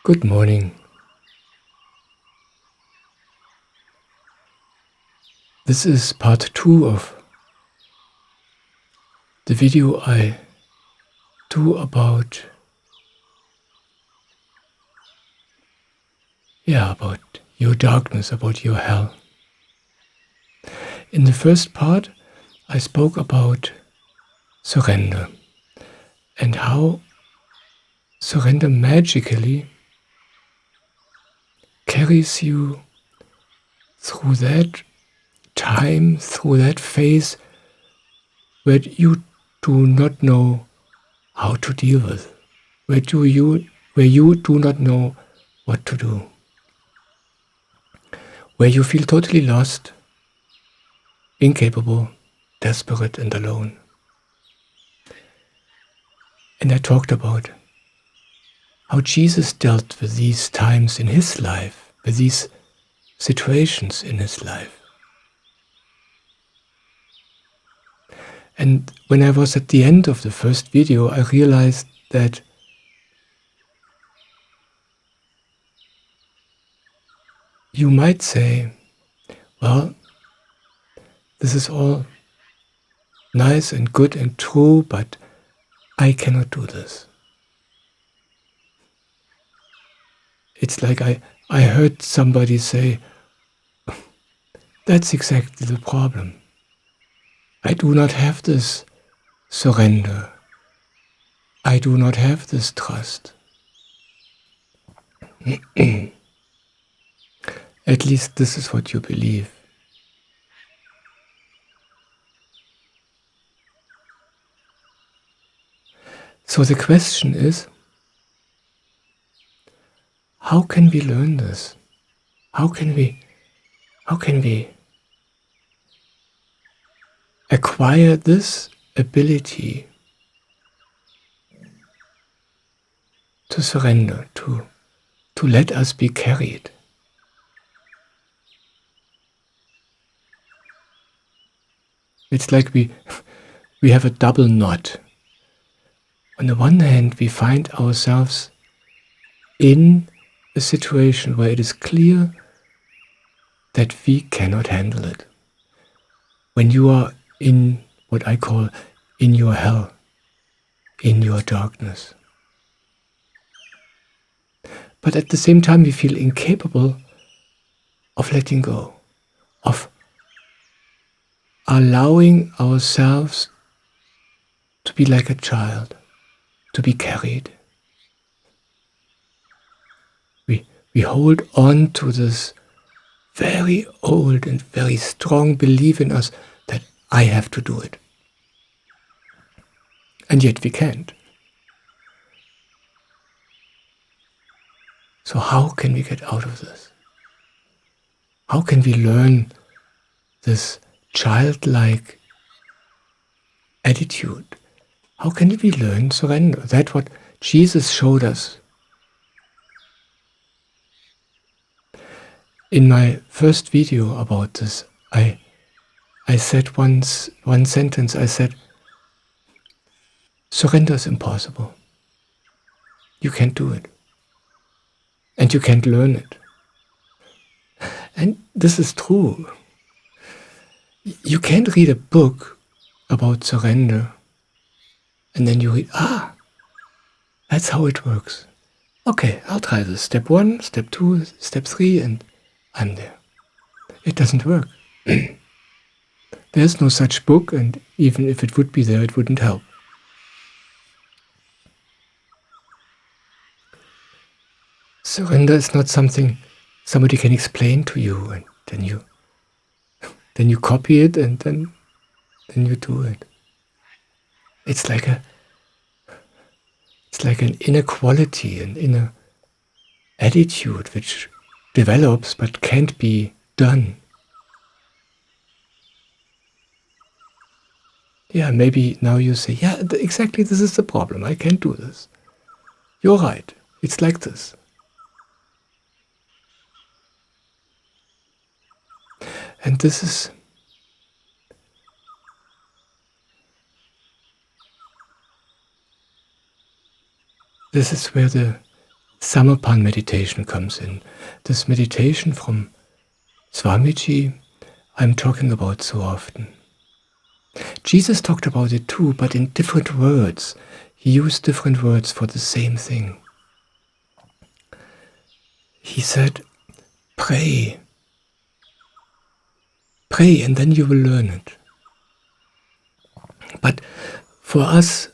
Good morning. This is part 2 of the video I do about your darkness, about your hell. In the first part, I spoke about surrender and how surrender magically carries you through that time, through that phase where you do not know how to deal with, where you do not know what to do, where you feel totally lost, incapable, desperate and alone. And I talked about how Jesus dealt with these times in his life, with these situations in his life. And when I was at the end of the first video, I realized that you might say, well, this is all nice and good and true, but I cannot do this. It's like I heard somebody say, that's exactly the problem. I do not have this surrender. I do not have this trust. At least this is what you believe. So the question is, how can we learn this? How can we acquire this ability to surrender, to let us be carried? It's like we have a double knot. On the one hand, we find ourselves in a situation where it is clear that we cannot handle it. When you are in what I call in your hell, in your darkness. But at the same time, we feel incapable of letting go, of allowing ourselves to be like a child, to be carried. We hold on to this very old and very strong belief in us that I have to do it. And yet we can't. So how can we get out of this? How can we learn this childlike attitude? How can we learn surrender? That's what Jesus showed us. In my first video about this, I said one sentence. I said, surrender is impossible. You can't do it. And you can't learn it. And this is true. You can't read a book about surrender and then you read, that's how it works. Okay, I'll try this. Step 1, step 2, step 3, and I'm there. It doesn't work. There's no such book, and even if it would be there, it wouldn't help. Surrender is not something somebody can explain to you, and then you copy it, and then you do it. It's like an inner quality, an inner attitude which develops but can't be done. Yeah, maybe now you say, exactly this is the problem. I can't do this. You're right. It's like this. And this is where the Samarpan meditation comes in. This meditation from Swamiji I'm talking about so often. Jesus talked about it too, but in different words. He used different words for the same thing. He said, pray. Pray and then you will learn it. But for us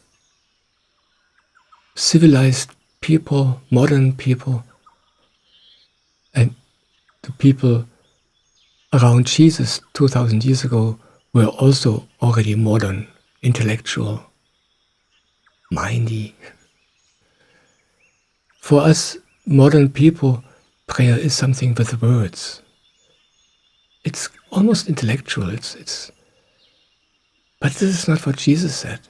civilized people, modern people, and the people around Jesus 2000 years ago were also already modern, intellectual, mindy. For us modern people, prayer is something with words. It's almost intellectual. But this is not what Jesus said.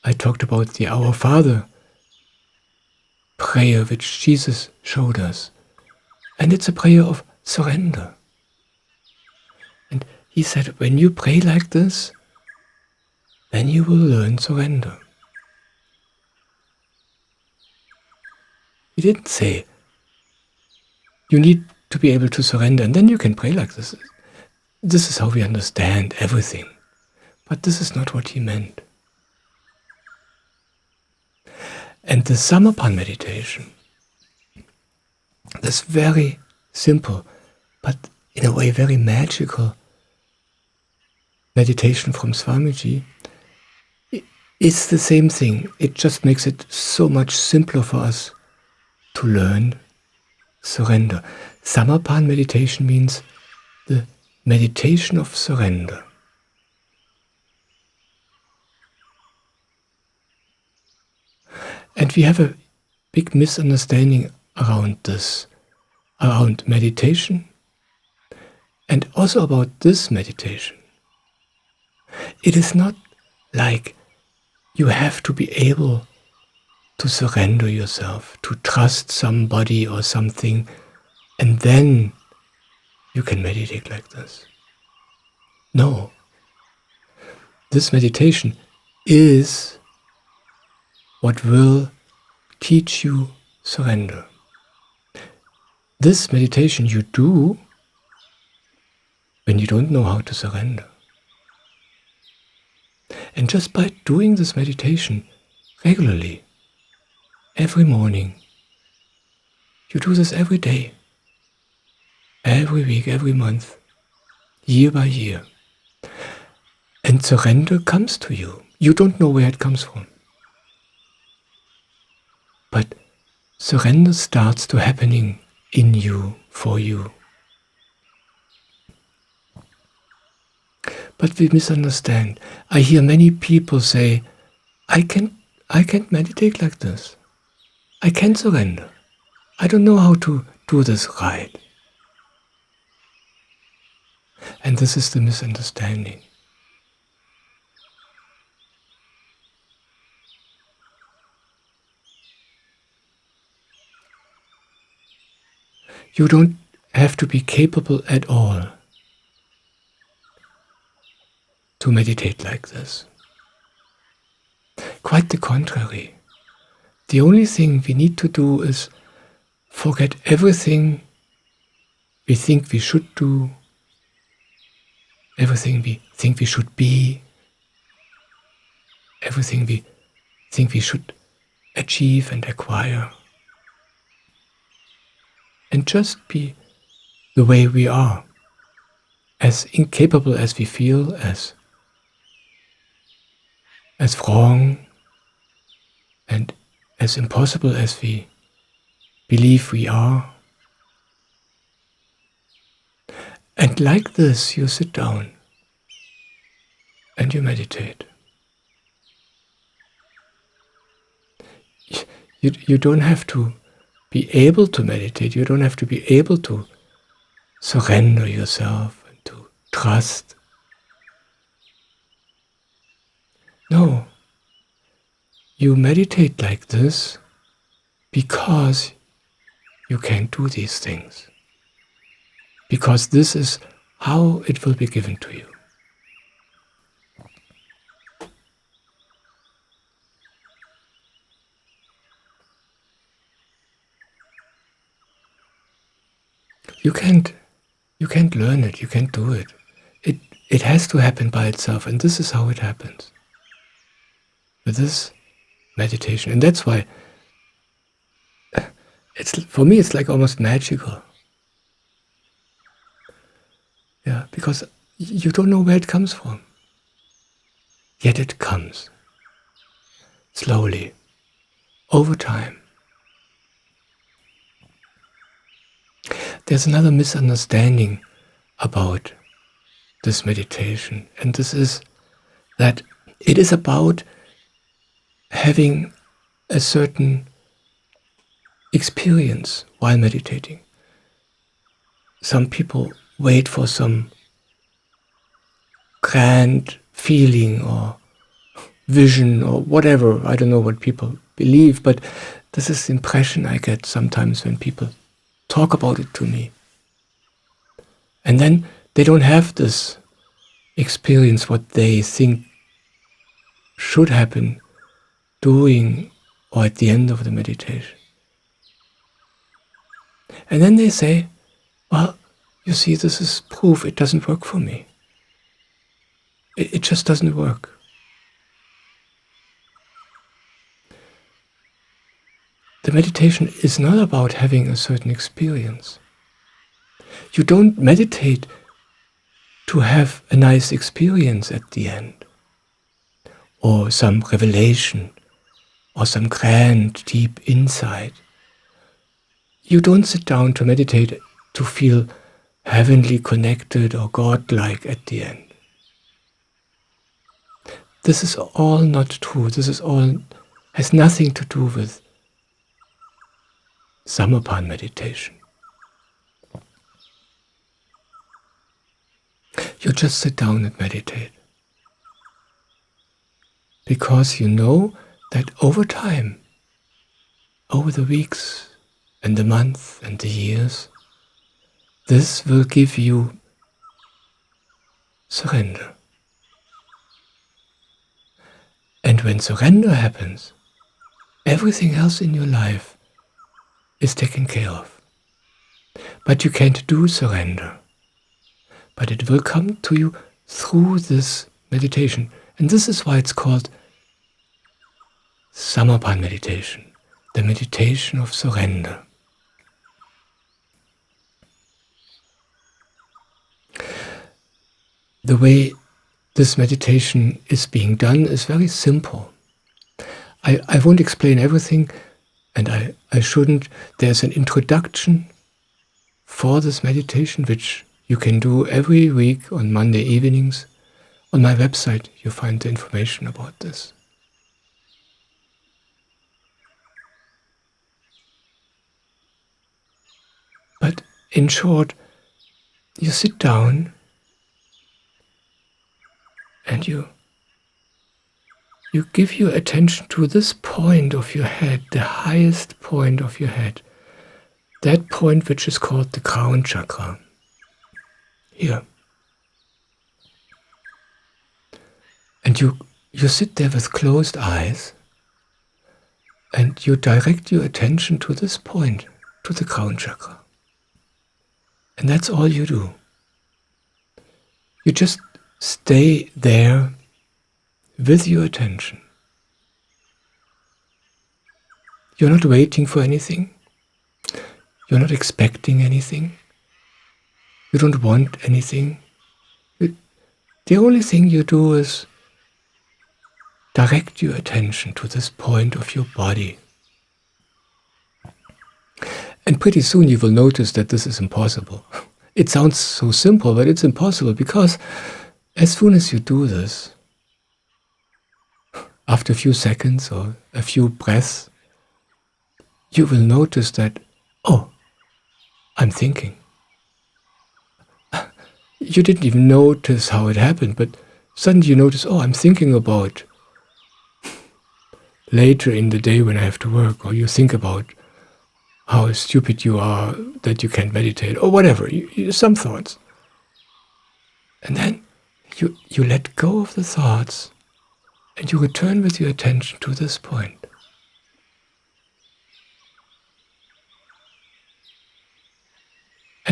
I talked about the Our Father prayer which Jesus showed us. And it's a prayer of surrender. And he said, when you pray like this, then you will learn surrender. He didn't say, you need to be able to surrender and then you can pray like this. This is how we understand everything. But this is not what he meant. And the Samarpan meditation, this very simple, but in a way very magical meditation from Swamiji, it's the same thing. It just makes it so much simpler for us to learn surrender. Samarpan meditation means the meditation of surrender. And we have a big misunderstanding around this, around meditation, and also about this meditation. It is not like you have to be able to surrender yourself, to trust somebody or something, and then you can meditate like this. No. This meditation is what will teach you surrender. This meditation you do when you don't know how to surrender. And just by doing this meditation regularly, every morning, you do this every day, every week, every month, year by year. And surrender comes to you. You don't know where it comes from. But surrender starts to happening in you, for you. But we misunderstand. I hear many people say, I can't meditate like this. I can't surrender. I don't know how to do this right. And this is the misunderstanding. You don't have to be capable at all to meditate like this. Quite the contrary. The only thing we need to do is forget everything we think we should do, everything we think we should be, everything we think we should achieve and acquire. And just be the way we are, as incapable as we feel, as wrong and as impossible as we believe we are. And like this, you sit down and you meditate. You don't have to be able to meditate. You don't have to be able to surrender yourself and to trust. No. You meditate like this because you can do these things. Because this is how it will be given to you. You can't learn it, you can't do it. It has to happen by itself, and this is how it happens. With this meditation. And that's why for me it's like almost magical. Yeah, because you don't know where it comes from. Yet it comes. Slowly. Over time. There's another misunderstanding about this meditation, and this is that it is about having a certain experience while meditating. Some people wait for some grand feeling or vision or whatever. I don't know what people believe, but this is the impression I get sometimes when people talk about it to me. And then they don't have this experience what they think should happen during or at the end of the meditation. And then they say, well, you see, this is proof it doesn't work for me. It just doesn't work. The meditation is not about having a certain experience. You don't meditate to have a nice experience at the end, or some revelation, or some grand, deep insight. You don't sit down to meditate to feel heavenly connected or godlike at the end. This is all not true. This is all has nothing to do with Samarpan meditation. You just sit down and meditate. Because you know that over time, over the weeks and the months and the years, this will give you surrender. And when surrender happens, everything else in your life is taken care of. But you can't do surrender. But it will come to you through this meditation. And this is why it's called Samarpan meditation, the meditation of surrender. The way this meditation is being done is very simple. I won't explain everything, and I shouldn't. There's an introduction for this meditation, which you can do every week on Monday evenings. On my website, you find the information about this. But in short, you sit down and you give your attention to this point of your head, the highest point of your head, that point which is called the crown chakra. Here. And you sit there with closed eyes and you direct your attention to this point, to the crown chakra. And that's all you do. You just stay there with your attention. You're not waiting for anything. You're not expecting anything. You don't want anything. The only thing you do is direct your attention to this point of your body. And pretty soon you will notice that this is impossible. It sounds so simple, but it's impossible because as soon as you do this, after a few seconds or a few breaths, you will notice that, oh, I'm thinking. You didn't even notice how it happened, but suddenly you notice, oh, I'm thinking about later in the day when I have to work, or you think about how stupid you are that you can't meditate, or whatever, some thoughts. And then you let go of the thoughts and you return with your attention to this point.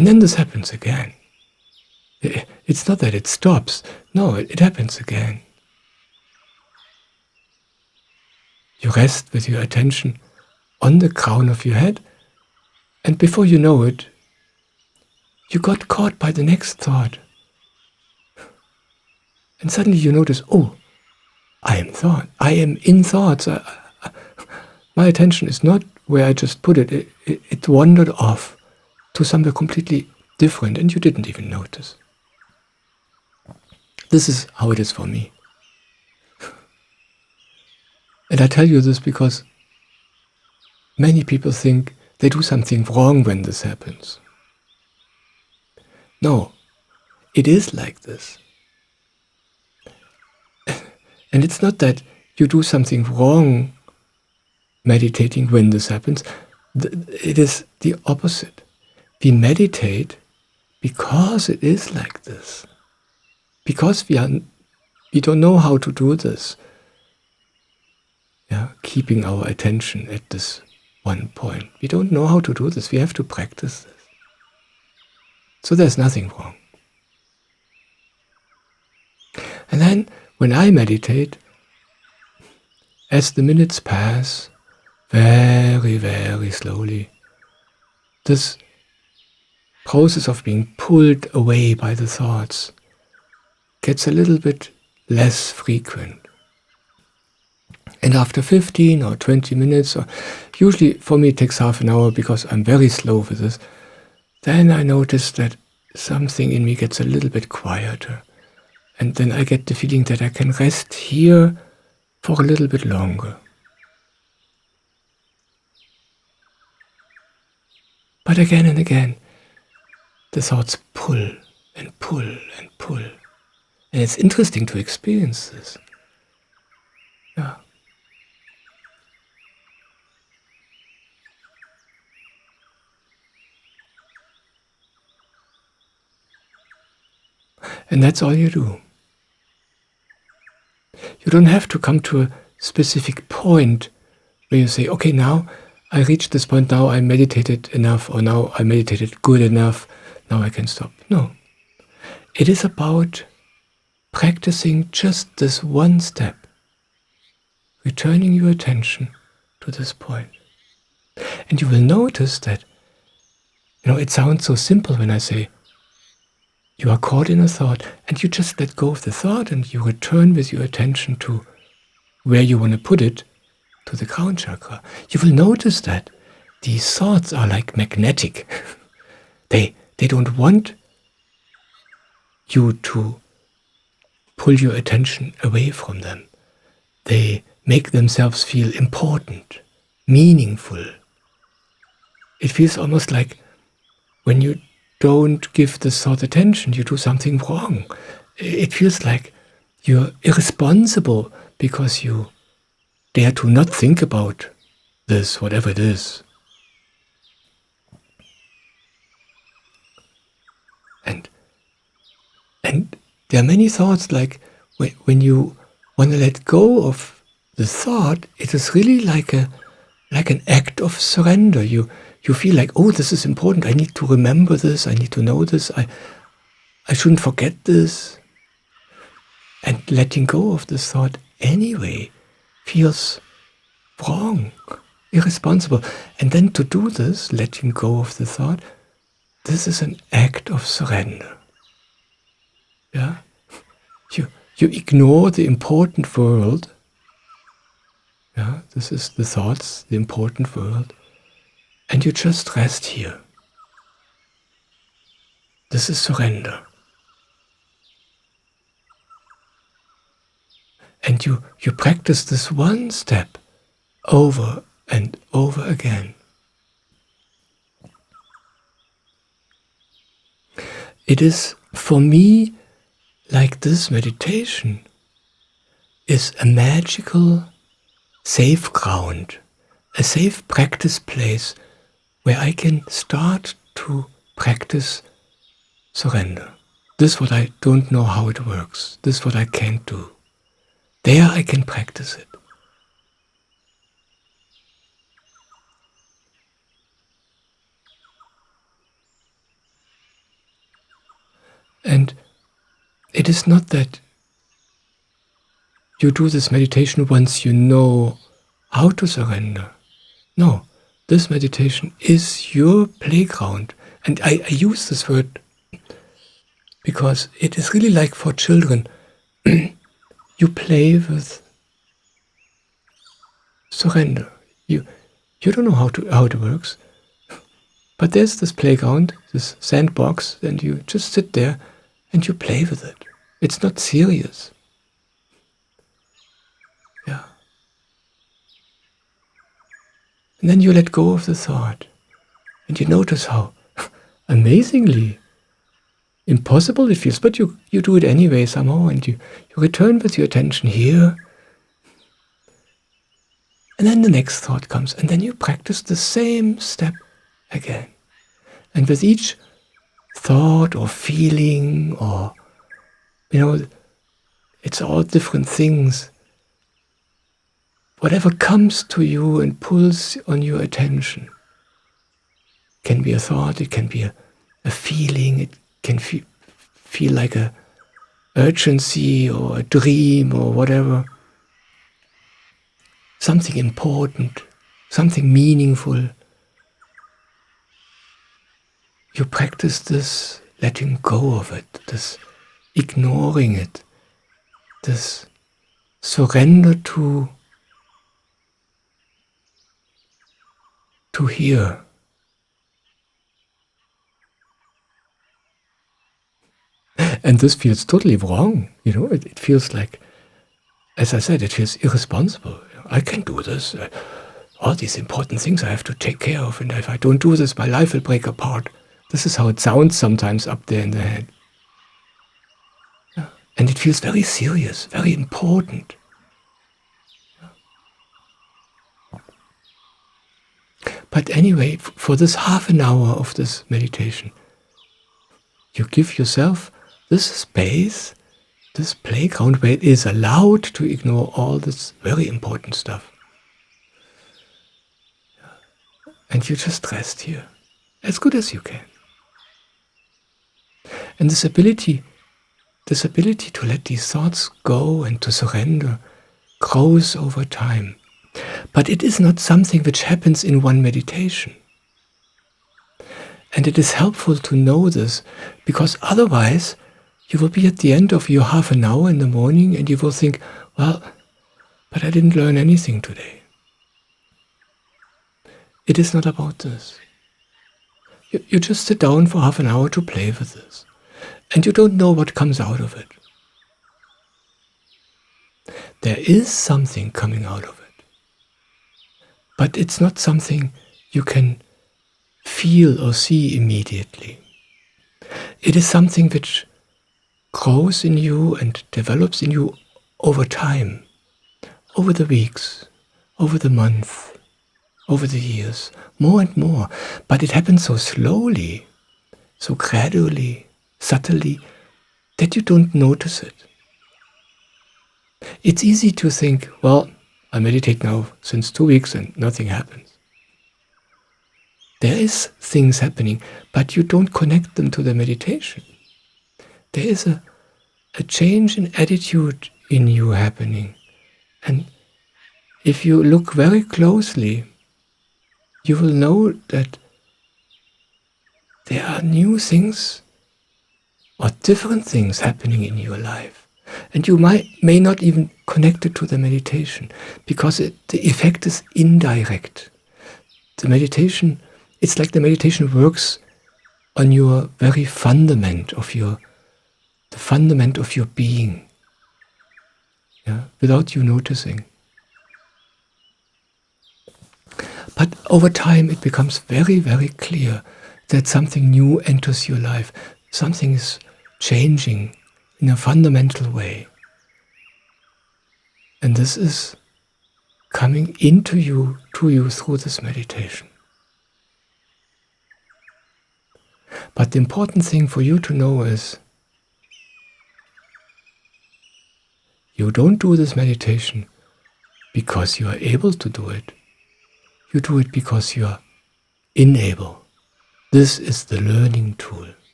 And then this happens again. It's not that it stops. No, it happens again. You rest with your attention on the crown of your head, and before you know it, you got caught by the next thought. And suddenly you notice, oh, I am thought. I am in thoughts. My attention is not where I just put it. It wandered off to somewhere completely different, and you didn't even notice. This is how it is for me. And I tell you this because many people think they do something wrong when this happens. No, it is like this. And it's not that you do something wrong meditating when this happens. It is the opposite. We meditate because it is like this. Because we don't know how to do this. Yeah, keeping our attention at this one point. We don't know how to do this. We have to practice this. So there's nothing wrong. And then when I meditate, as the minutes pass, very, very slowly, this process of being pulled away by the thoughts gets a little bit less frequent. And after 15 or 20 minutes, or usually for me it takes half an hour because I'm very slow with this, then I notice that something in me gets a little bit quieter. And then I get the feeling that I can rest here for a little bit longer. But again and again, the thoughts pull and pull and pull. And it's interesting to experience this. Yeah. And that's all you do. You don't have to come to a specific point where you say, okay, now I reached this point, now I meditated enough, or now I meditated good enough, now I can stop. No. It is about practicing just this one step, returning your attention to this point. And you will notice that, it sounds so simple when I say, you are caught in a thought, and you just let go of the thought, and you return with your attention to where you want to put it, to the crown chakra. You will notice that these thoughts are like magnetic. They don't want you to pull your attention away from them. They make themselves feel important, meaningful. It feels almost like when you don't give this thought attention, you do something wrong. It feels like you're irresponsible because you dare to not think about this, whatever it is. And there are many thoughts, like when you want to let go of the thought, it is really like an act of surrender. You feel like, oh, this is important. I need to remember this. I need to know this. I shouldn't forget this. And letting go of this thought anyway feels wrong, irresponsible. And then to do this, letting go of the thought, this is an act of surrender. Yeah, you ignore the important world. Yeah, this is the thoughts, the important world. And you just rest here. This is surrender. And you practice this one step over and over again. It is, for me, like this meditation is a magical, safe ground, a safe practice place where I can start to practice surrender. This is what I don't know how it works. This is what I can't do. There I can practice it. And it is not that you do this meditation once you know how to surrender. No, this meditation is your playground. And I use this word because it is really like for children. You play with surrender. You don't know how it works. But there's this playground, this sandbox, and you just sit there and you play with it. It's not serious. Yeah. And then you let go of the thought. And you notice how amazingly impossible it feels. But you do it anyway somehow, and you return with your attention here. And then the next thought comes, and then you practice the same step again. And with each thought or feeling or, it's all different things. Whatever comes to you and pulls on your attention. It can be a thought, it can be a feeling, it can feel like a urgency or a dream or whatever. Something important, something meaningful. You practice this letting go of it, this ignoring it, this surrender to hear. And this feels totally wrong, it feels like, as I said, it feels irresponsible. I can't do this. All these important things I have to take care of, and if I don't do this, my life will break apart. This is how it sounds sometimes up there in the head. Yeah. And it feels very serious, very important. But anyway, for this half an hour of this meditation, you give yourself this space, this playground where it is allowed to ignore all this very important stuff. And you just rest here, as good as you can. And this ability to let these thoughts go and to surrender grows over time. But it is not something which happens in one meditation. And it is helpful to know this, because otherwise you will be at the end of your half an hour in the morning and you will think, well, but I didn't learn anything today. It is not about this. You just sit down for half an hour to play with this. And you don't know what comes out of it. There is something coming out of it. But it's not something you can feel or see immediately. It is something which grows in you and develops in you over time, over the weeks, over the months, over the years, more and more. But it happens so slowly, so gradually, subtly, that you don't notice it. It's easy to think, well, I meditate now since 2 weeks and nothing happens. There is things happening, but you don't connect them to the meditation. There is a change in attitude in you happening. And if you look very closely, you will know that there are new things or different things happening in your life. And you may not even connect it to the meditation, because the effect is indirect. The meditation, it's like the meditation works on your very fundament of the fundament of your being, without you noticing. But over time it becomes very, very clear that something new enters your life. Something is changing in a fundamental way. And this is coming into you, to you through this meditation. But the important thing for you to know is, you don't do this meditation because you are able to do it. You do it because you are unable. This is the learning tool.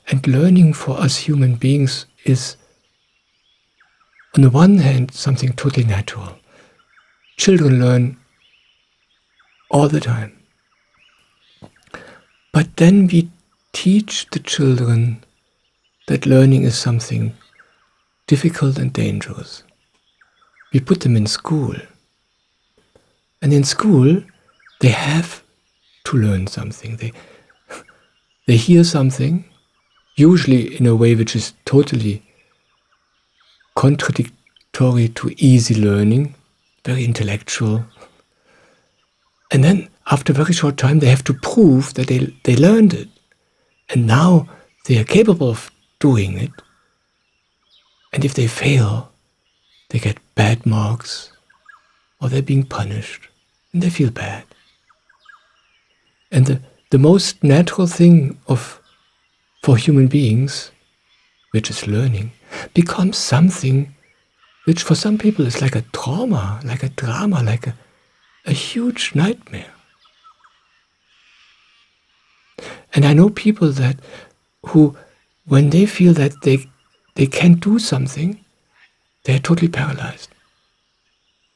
And learning for us human beings is, on the one hand, something totally natural. Children learn all the time. But then we teach the children that learning is something difficult and dangerous. We put them in school. And in school, they have to learn something. They hear something, usually in a way which is totally contradictory to easy learning, very intellectual. And then, after a very short time, they have to prove that they learned it. And now they are capable of doing it. And if they fail, they get bad marks, or they're being punished, and they feel bad. And the most natural thing for human beings, which is learning, becomes something which for some people is like a trauma, like a drama, like a huge nightmare. And I know people who, when they feel that they can't do something, they're totally paralyzed.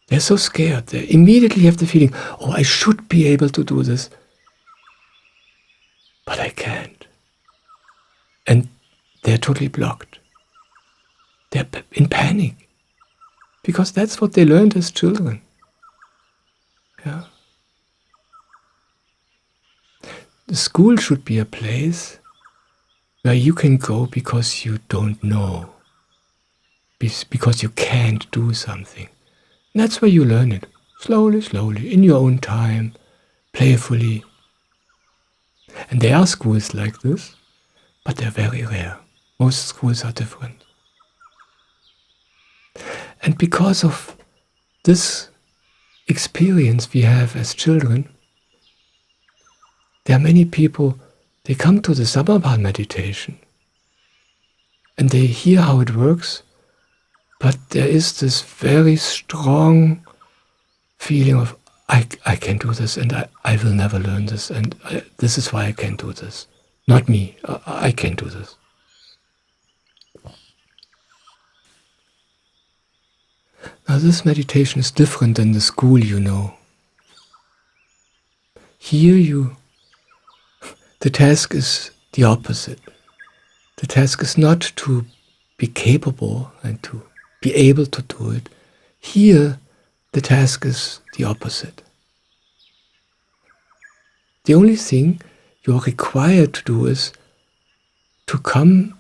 They're so scared. They immediately have the feeling, oh, I should be able to do this, but I can't. And they're totally blocked. They're in panic. Because that's what they learned as children. Yeah. The school should be a place where you can go because you don't know, because you can't do something. And that's where you learn it, slowly, slowly, in your own time, playfully. And there are schools like this, but they're very rare. Most schools are different. And because of this experience we have as children, there are many people, they come to the Samarpan meditation and they hear how it works, but there is this very strong feeling of, I can do this and I will never learn this, and this is why I can't do this. Not me, I can't do this. Now this meditation is different than the school you know. Here the task is the opposite. The task is not to be capable and to be able to do it. Here the task is the opposite. The only thing you are required to do is to come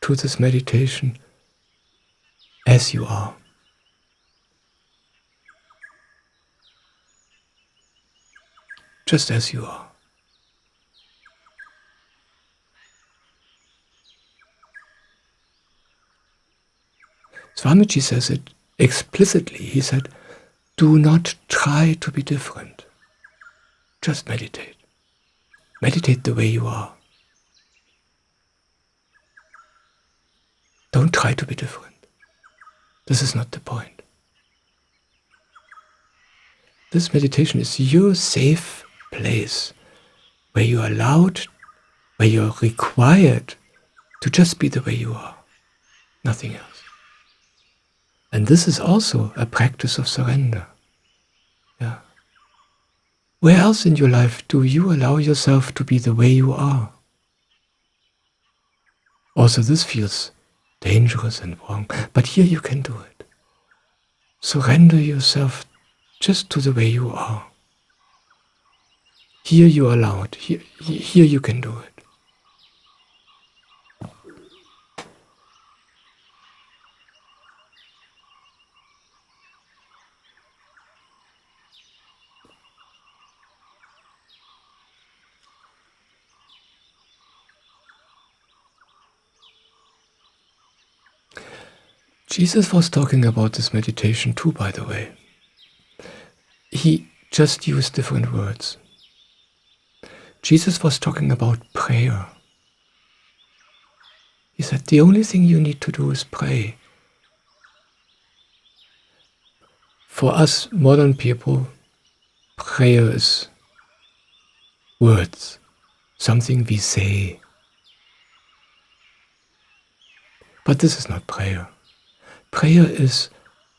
to this meditation as you are. Just as you are. Swamiji says it explicitly. He said, do not try to be different. Just meditate. Meditate the way you are. Don't try to be different. This is not the point. This meditation is your safe place where you are allowed, where you are required to just be the way you are. Nothing else. And this is also a practice of surrender. Yeah. Where else in your life do you allow yourself to be the way you are? Also, this feels dangerous and wrong, but here you can do it. Surrender yourself just to the way you are. Here you are allowed. Here you can do it. Jesus was talking about this meditation too, by the way. He just used different words. Jesus was talking about prayer. He said, the only thing you need to do is pray. For us modern people, prayer is words, something we say. But this is not prayer. Prayer is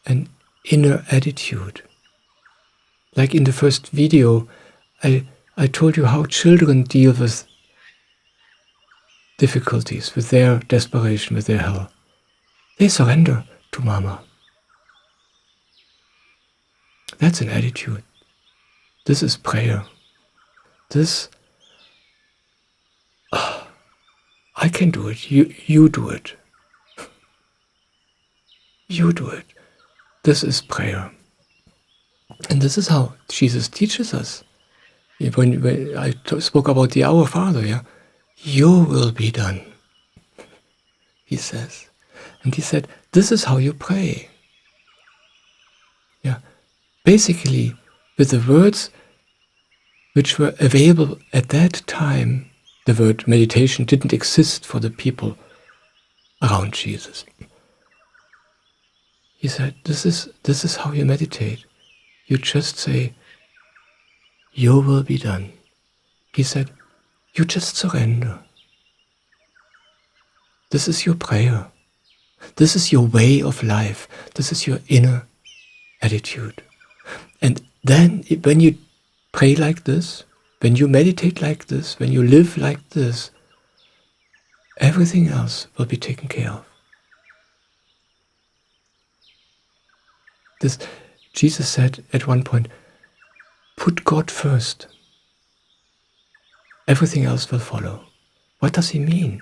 an inner attitude. Like in the first video, I told you how children deal with difficulties, with their desperation, with their hell. They surrender to Mama. That's an attitude. This is prayer. This, I can do it. You do it. You do it. This is prayer. And this is how Jesus teaches us. When I spoke about the Our Father, yeah, your will be done, he says. And he said, this is how you pray. Yeah, basically, with the words which were available at that time, the word meditation didn't exist for the people around Jesus. He said, this is how you meditate. You just say, your will be done. He said, you just surrender. This is your prayer. This is your way of life. This is your inner attitude. And then when you pray like this, when you meditate like this, when you live like this, everything else will be taken care of. Jesus said at one point, put God first. Everything else will follow. What does he mean?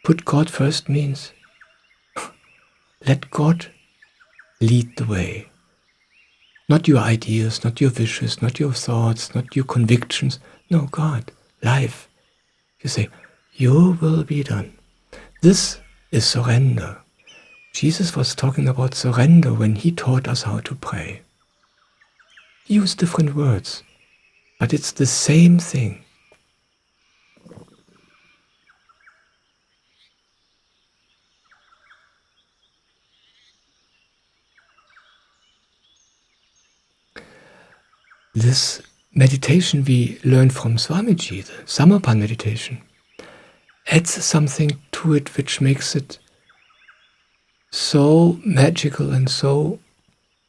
Put God first means let God lead the way. Not your ideas, not your wishes, not your thoughts, not your convictions. No, God, life. You say, your will be done. This is surrender. Jesus was talking about surrender when he taught us how to pray. He used different words, but it's the same thing. This meditation we learned from Swamiji, the Samarpan Meditation, adds something to it which makes it so magical and so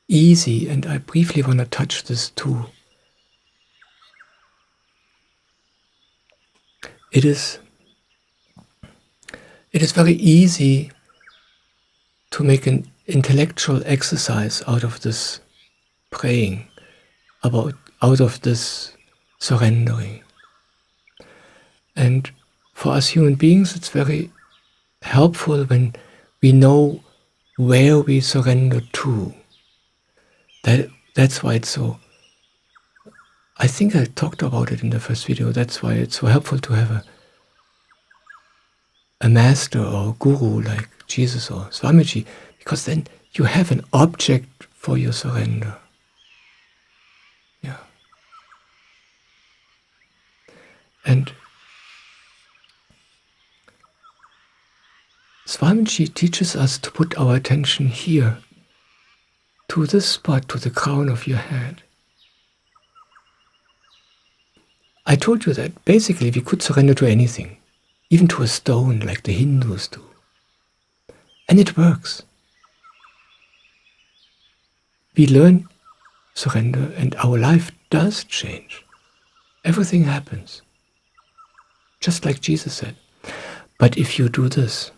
easy, and I briefly want to touch this too. It is very easy to make an intellectual exercise out of this praying, out of this surrendering. And for us human beings, it's very helpful when we know where we surrender to. That's why it's so, I think I talked about it in the first video, that's why it's so helpful to have a master or a guru like Jesus or Swamiji, because then you have an object for your surrender. Yeah. And Swamiji teaches us to put our attention here, to this spot, to the crown of your head. I told you that basically we could surrender to anything, even to a stone like the Hindus do. And it works. We learn surrender and our life does change. Everything happens. Just like Jesus said. But if you do this,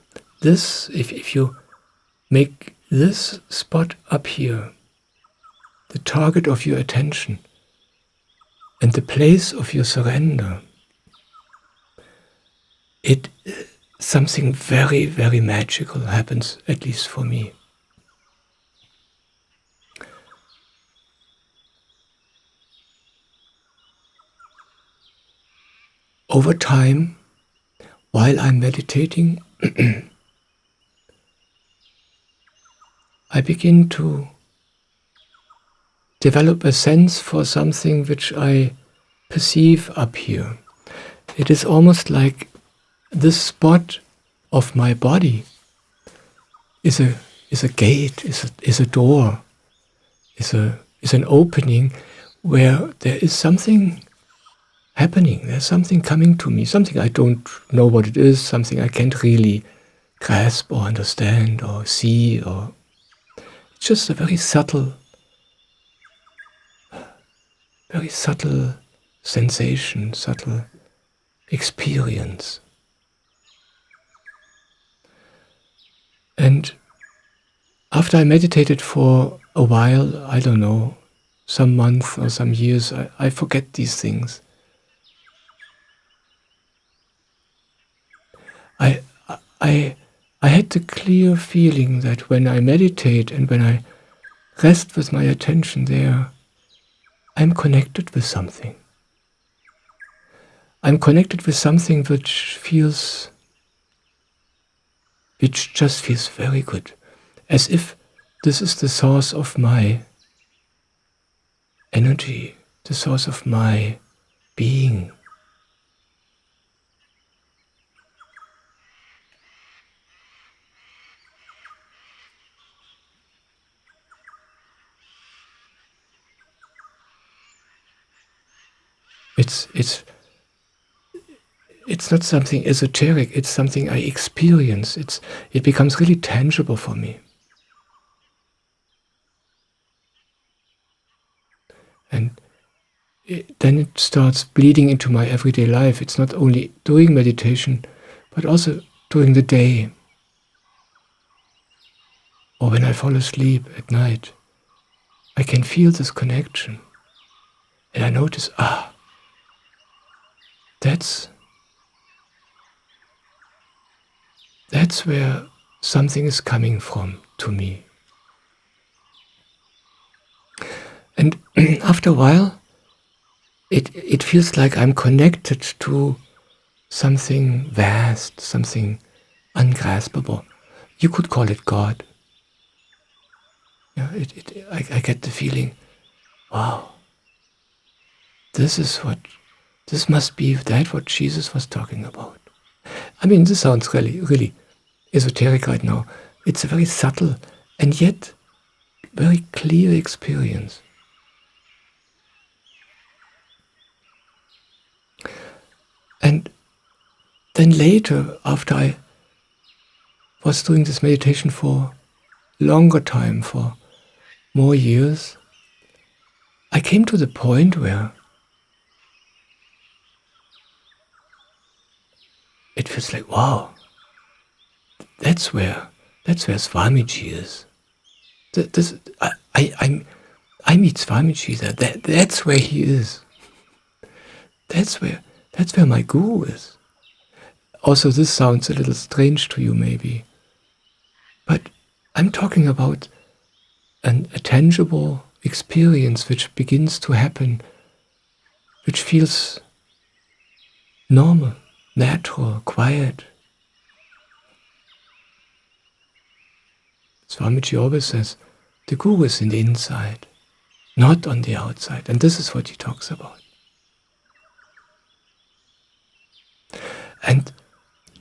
if you make this spot up here the target of your attention and the place of your surrender, something very, very magical happens, at least for me. Over time, while I'm meditating, I begin to develop a sense for something which I perceive up here. It is almost like this spot of my body is a gate, is a door, is an opening where there is something happening. There's something coming to me, something I don't know what it is, something I can't really grasp or understand or see, or it's just a very subtle sensation, subtle experience. And after I meditated for a while, I don't know, some month or some years, I forget these things. I had the clear feeling that when I meditate and when I rest with my attention there, I'm connected with something. I'm connected with something which just feels very good, as if this is the source of my energy, the source of my being. It's not something esoteric, it's something I experience. It becomes really tangible for me. And then it starts bleeding into my everyday life. It's not only doing meditation, but also during the day. Or when I fall asleep at night, I can feel this connection. And I notice, that's where something is coming from to me. And after a while, it feels like I'm connected to something vast, something ungraspable. You could call it God. Yeah, I get the feeling, wow, this must be what Jesus was talking about. I mean, this sounds really, really esoteric right now. It's a very subtle and yet very clear experience. And then later, after I was doing this meditation for longer time, for more years, I came to the point where it feels like, wow, that's where Swamiji is. I meet Swamiji there. That's where he is. That's where my guru is. Also, this sounds a little strange to you, maybe, but I'm talking about a tangible experience which begins to happen, which feels normal, natural, quiet. Swamiji always says, the guru is in the inside, not on the outside. And this is what he talks about. And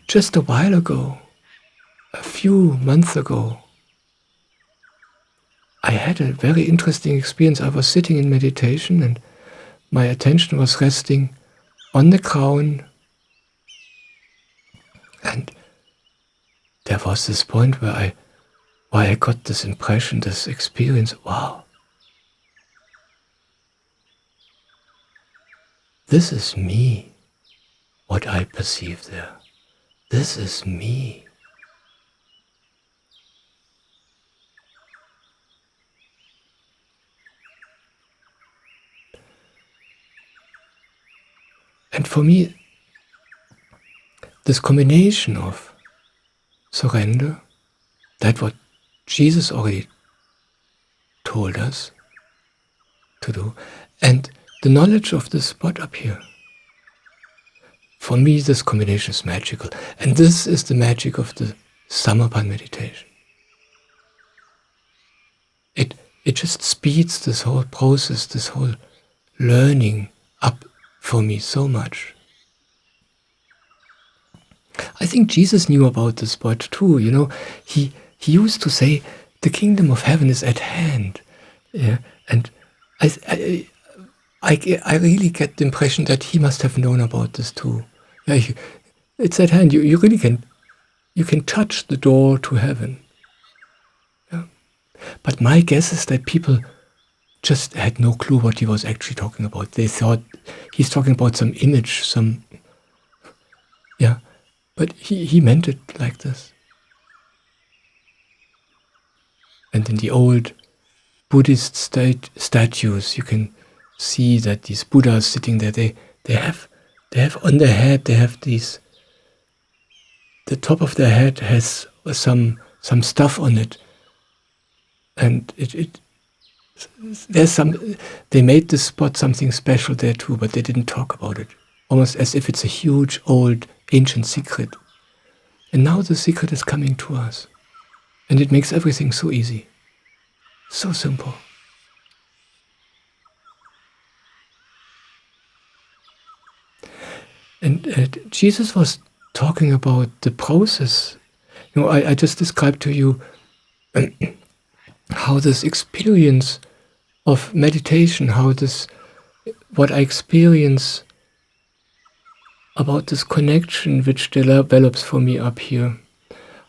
just a while ago, a few months ago, I had a very interesting experience. I was sitting in meditation and my attention was resting on the crown. And there was this point where I got this impression, this experience, wow. This is me, what I perceive there. This is me. And for me, this combination of surrender, that what Jesus already told us to do, and the knowledge of the spot up here. For me, this combination is magical. And this is the magic of the Samarpan meditation. It just speeds this whole process, this whole learning up for me so much. I think Jesus knew about the spot too. You know, he used to say, the kingdom of heaven is at hand. Yeah? And I really get the impression that he must have known about this too. Yeah, it's at hand. You you can touch the door to heaven. Yeah. But my guess is that people just had no clue what he was actually talking about. They thought he's talking about some image, but he meant it like this. And in the old Buddhist statues, you can see that these Buddhas sitting there, they have on their head, they have these, the top of their head has some stuff on it. And there's they made this spot something special there too, but they didn't talk about it. Almost as if it's a huge, old, ancient secret. And now the secret is coming to us. And it makes everything so easy. So simple. And Jesus was talking about the process. I just described to you how this experience of meditation, what I experience about this connection which develops for me up here,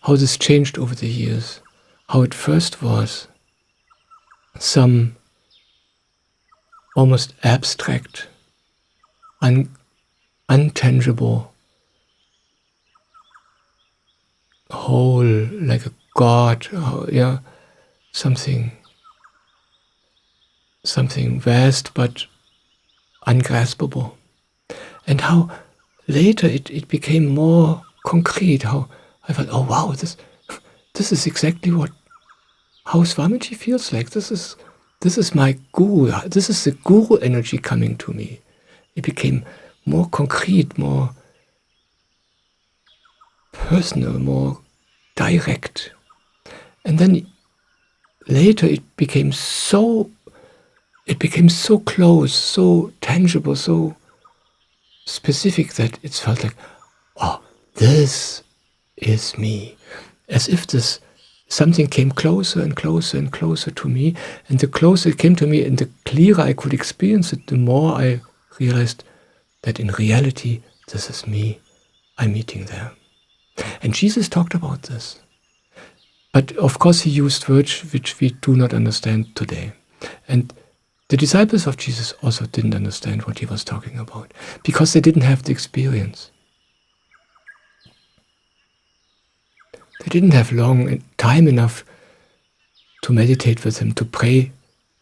how this changed over the years, how it first was some almost abstract, untangible whole, like a god, something vast but ungraspable. And how later it became more concrete, how I felt, oh wow, this is exactly how Swamiji feels like. This is my guru. This is the guru energy coming to me. It became more concrete, more personal, more direct. And then later it became so close, so tangible, so specific that it felt like, oh, this is me. As if something came closer and closer and closer to me, and the closer it came to me and the clearer I could experience it, the more I realized that in reality, this is me I'm meeting there. And Jesus talked about this. But of course he used words which we do not understand today. And the disciples of Jesus also didn't understand what he was talking about, because they didn't have the experience. They didn't have long time enough to meditate with him, to pray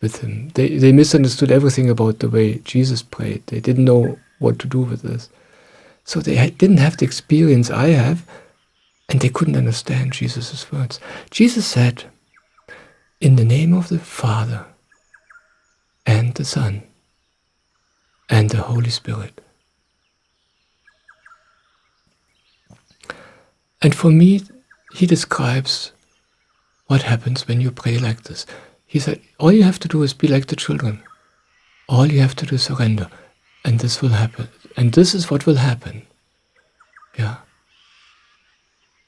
with him. They misunderstood everything about the way Jesus prayed. They didn't know what to do with this. So they didn't have the experience I have, and they couldn't understand Jesus' words. Jesus said, in the name of the Father, and the Son, and the Holy Spirit. And for me, he describes what happens when you pray like this. He said, all you have to do is be like the children. All you have to do is surrender. And this will happen. And this is what will happen. Yeah.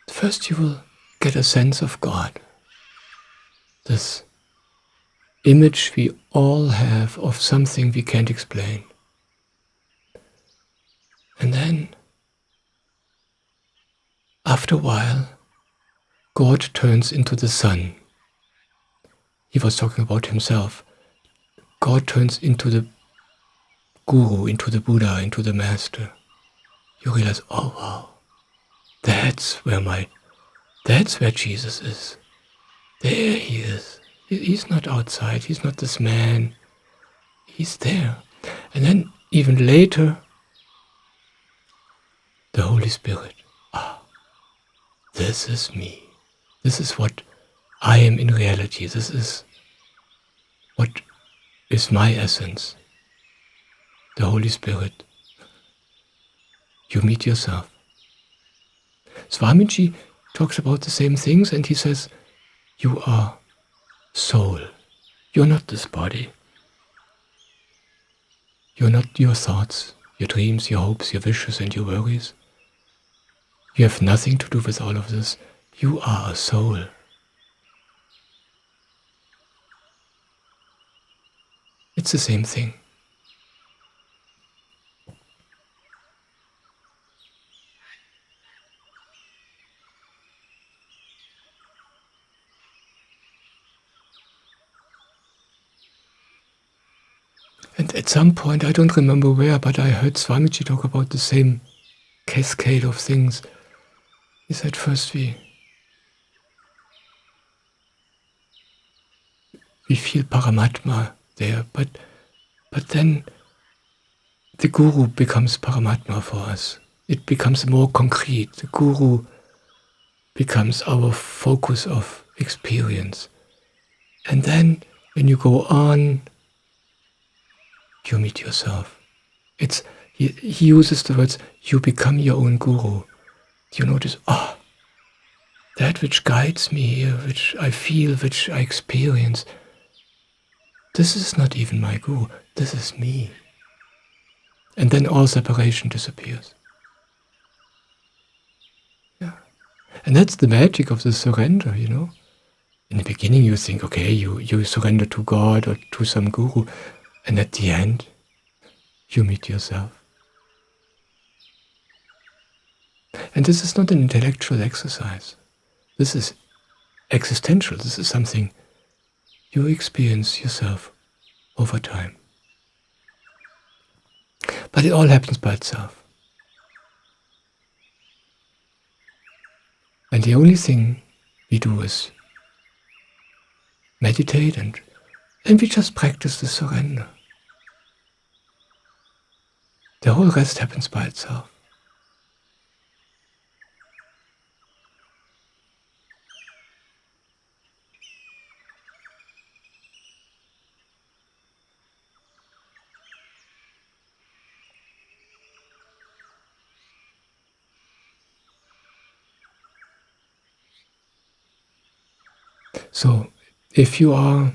First you will get a sense of God. This image we all have of something we can't explain. And then, after a while, God turns into the Son. He was talking about himself. God turns into the Guru, into the Buddha, into the Master. You realize, oh wow, that's where Jesus is. There he is. He's not outside. He's not this man. He's there. And then even later, the Holy Spirit. Ah, this is me. This is what I am in reality. This is what is my essence. The Holy Spirit. You meet yourself. Swamiji talks about the same things, and he says, you are soul. You're not this body. You're not your thoughts, your dreams, your hopes, your wishes, and your worries. You have nothing to do with all of this. You are a soul. It's the same thing. at some point, I don't remember where, but I heard Swamiji talk about the same cascade of things. He said first we feel Paramatma there, but then the Guru becomes Paramatma for us. It becomes more concrete. The Guru becomes our focus of experience. And then when you go on, you meet yourself. He uses the words, you become your own Guru. You notice, that which guides me here, which I feel, which I experience, this is not even my Guru, this is me. And then all separation disappears. Yeah. And that's the magic of the surrender, In the beginning you think, okay, you surrender to God or to some Guru, and at the end, you meet yourself. And this is not an intellectual exercise. This is existential. This is something you experience yourself over time. But it all happens by itself. And the only thing we do is meditate and we just practice the surrender. The whole rest happens by itself. So, if you are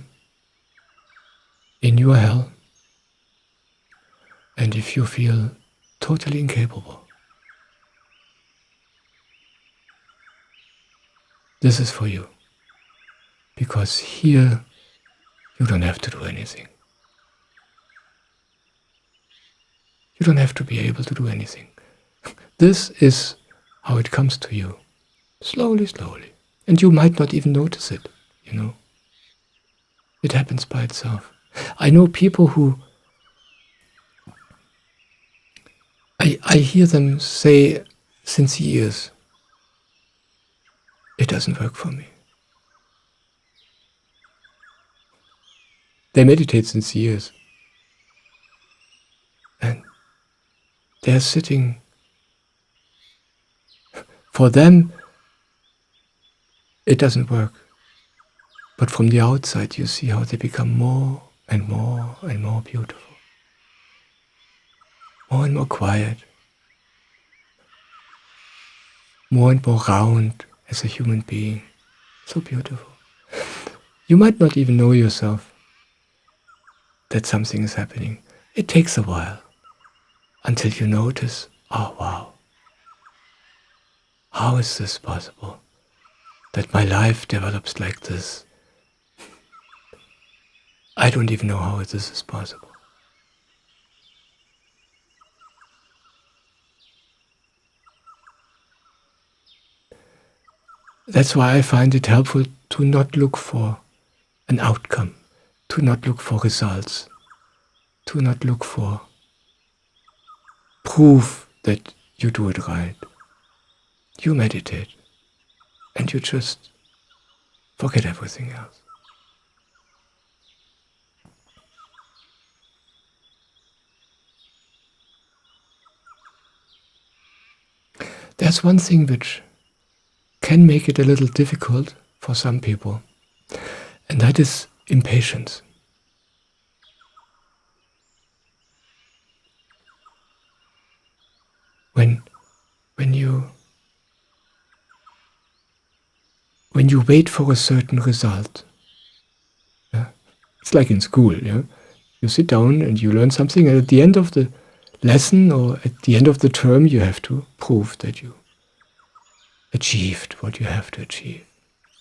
in your hell, and if you feel totally incapable, this is for you. Because here, you don't have to do anything. You don't have to be able to do anything. This is how it comes to you. Slowly, slowly. And you might not even notice it, It happens by itself. I know people who I hear them say since years, it doesn't work for me. They meditate since years. And they're sitting. For them, it doesn't work. But from the outside, you see how they become more and more and more beautiful. More and more quiet. More and more round as a human being. So beautiful. You might not even know yourself that something is happening. It takes a while until you notice, oh wow, how is this possible? That my life develops like this. I don't even know how this is possible. That's why I find it helpful to not look for an outcome, to not look for results, to not look for proof that you do it right. You meditate and you just forget everything else. There's one thing which can make it a little difficult for some people, and that is impatience. When you wait for a certain result, it's like in school, you sit down and you learn something, and at the end of the lesson or at the end of the term you have to prove that you achieved what you have to achieve.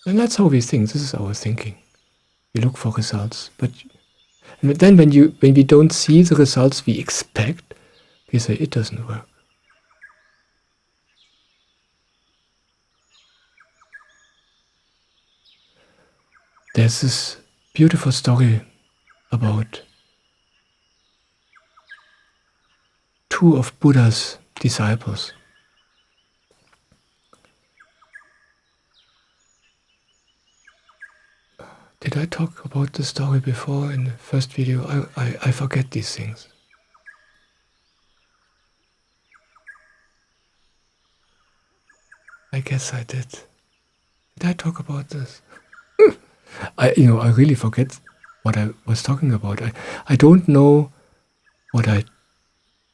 And that's how we think. This is our thinking. We look for results, but then when we don't see the results we expect, we say it doesn't work. There's this beautiful story about two of Buddha's disciples. Did I talk about the story before in the first video? I forget these things. I guess I did. Did I talk about this? I really forget what I was talking about. I don't know what I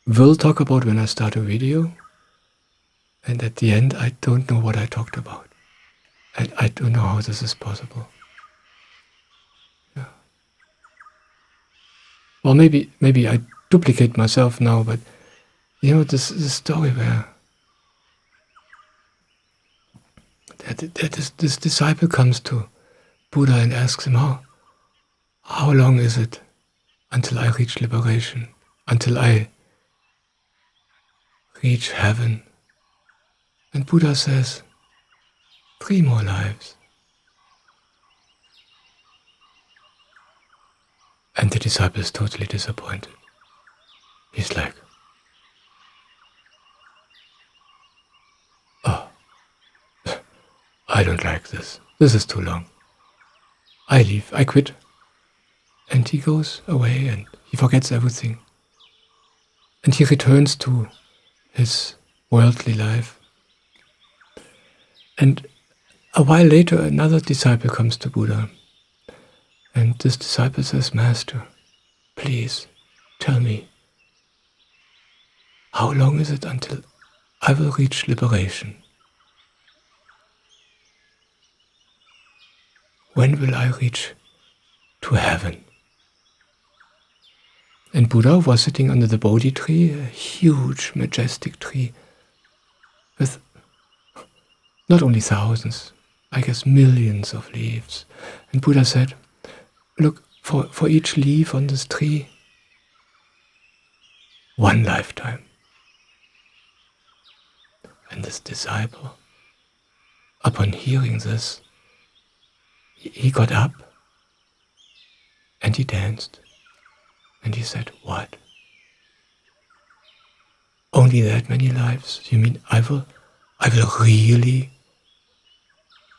will talk about when I start a video. And at the end, I don't know what I talked about. And I don't know how this is possible. Yeah. Well, maybe I duplicate myself now, but this story where this disciple comes to Buddha and asks him, how long is it until I reach liberation, until I reach heaven? And Buddha says, 3 more lives. And the disciple is totally disappointed. He's like, I don't like this. This is too long. I leave. I quit. And he goes away and he forgets everything. And he returns to his worldly life. And a while later, another disciple comes to Buddha. And this disciple says, Master, please tell me, how long is it until I will reach liberation? When will I reach to heaven? And Buddha was sitting under the Bodhi tree, a huge, majestic tree, with not only thousands, I guess millions of leaves. And Buddha said, look, for each leaf on this tree, 1 lifetime. And this disciple, upon hearing this, he got up and he danced. And he said, what? Only that many lives? You mean I will really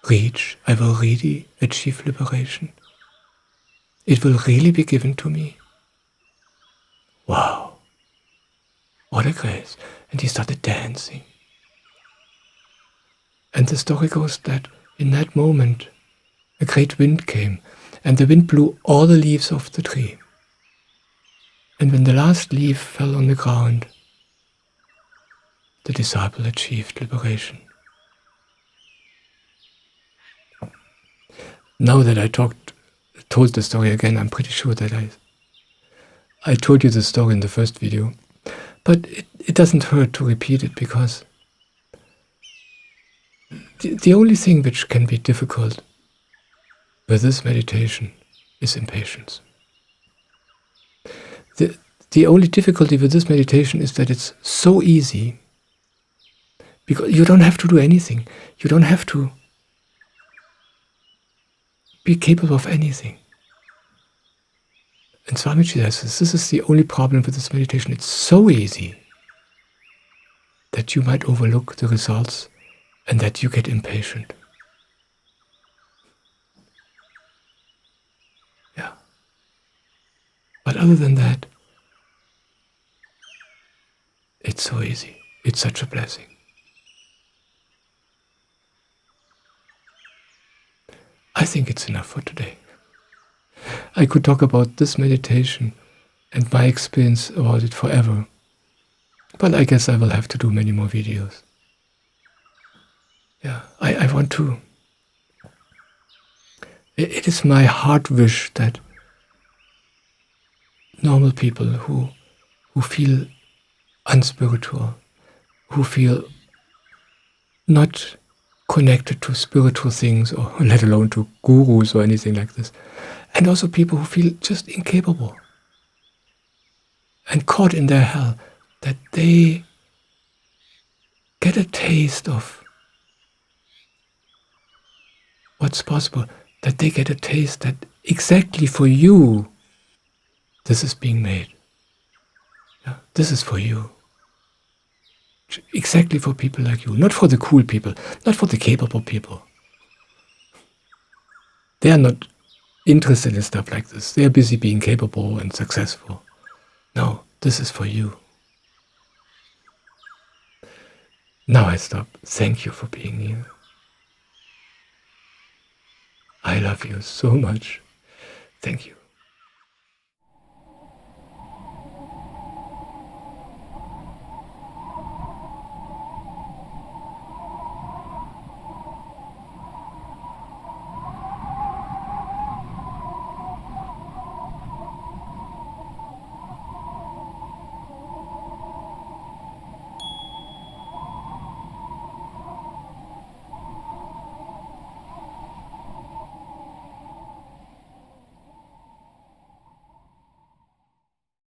reach, I will really achieve liberation? It will really be given to me? Wow, what a grace. And he started dancing. And the story goes that in that moment, a great wind came, and the wind blew all the leaves off the tree. And when the last leaf fell on the ground, the disciple achieved liberation. Now that I told the story again, I'm pretty sure that I told you the story in the first video, but it doesn't hurt to repeat it, because the only thing which can be difficult with this meditation is impatience. The only difficulty with this meditation is that it's so easy, because you don't have to do anything. You don't have to be capable of anything. And Swamiji says this is the only problem with this meditation. It's so easy that you might overlook the results and that you get impatient. Yeah. But other than that, it's so easy. It's such a blessing. I think it's enough for today. I could talk about this meditation and my experience about it forever, but I guess I will have to do many more videos. Yeah, I want to. It is my heart wish that normal people who feel unspiritual, who feel not connected to spiritual things, or let alone to gurus or anything like this, and also people who feel just incapable and caught in their hell, that they get a taste of what's possible, that they get a taste that exactly for you this is being made. Yeah, this is for you. exactly for people like you, not for the cool people, not for the capable people. They are not interested in stuff like this. They are busy being capable and successful. No, this is for you. Now I stop. Thank you for being here. I love you so much. Thank you.